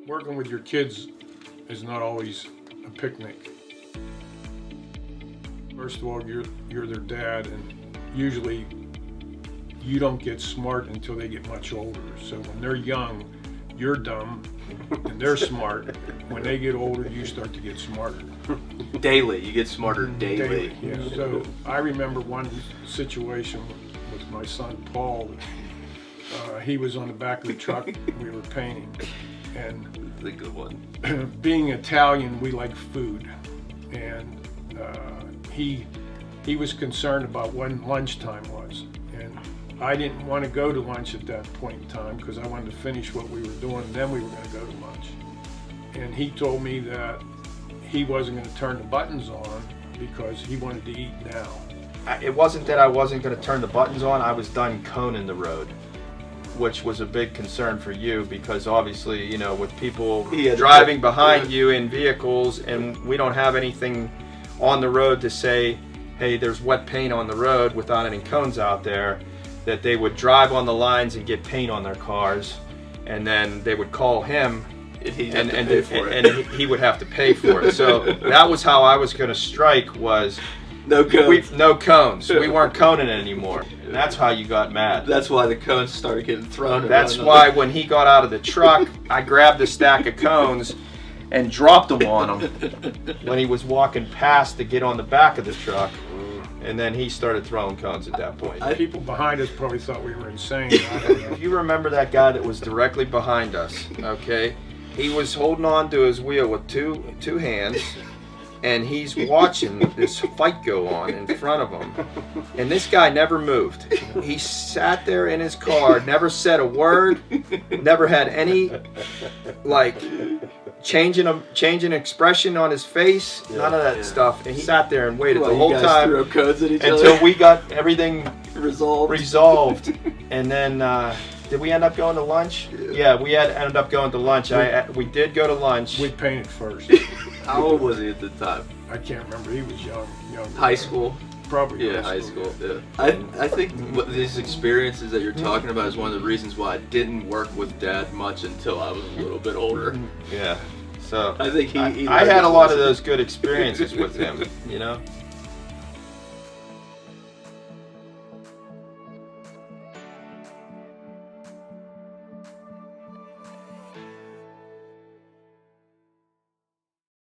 Working with your kids is not always a picnic. First of all, you're their dad, and usually you don't get smart until they get much older. So when they're young, you're dumb, and they're smart. When they get older, you start to get smarter. Daily, you get smarter daily. Yeah. So I remember one situation with my son Paul. He was on the back of the truck. We were painting, and That's a good one. being Italian, we like food, and he was concerned about when lunchtime was, and I didn't want to go to lunch at that point in time because I wanted to finish what we were doing, and then we were going to go to lunch. And he told me that he wasn't going to turn the buttons on because he wanted to eat now. It wasn't that I wasn't going to turn the buttons on, I was done coning the road, which was a big concern for you because obviously, you know, with people driving behind you in vehicles, and we don't have anything on the road to say, hey, there's wet paint on the road without any cones out there, that they would drive on the lines and get paint on their cars, and then they would call him and he would have to pay for it. So that was how I was going to strike, was no cones. no cones. We weren't coning it anymore. And that's how you got mad. That's why the cones started getting thrown. That's why when he got out of the truck, I grabbed a stack of cones and dropped them on him when he was walking past to get on the back of the truck. And then he started throwing cones at that point. People behind us probably thought we were insane. I don't know. If you remember that guy that was directly behind us, okay? He was holding on to his wheel with two hands, and he's watching this fight go on in front of him. And this guy never moved. He sat there in his car, never said a word, never had any, like, changing expression on his face, none of that stuff. And he sat there and waited the whole time until we got everything resolved. And then, did we end up going to lunch? Yeah, we ended up going to lunch. We did go to lunch. We painted first. How old was he at the time? I can't remember. He was young. High school? Probably. Yeah, high school. Yeah. I think what these experiences that you're talking about is one of the reasons why I didn't work with Dad much until I was a little bit older. Yeah. So I think I had a lot of those good experiences with him, you know.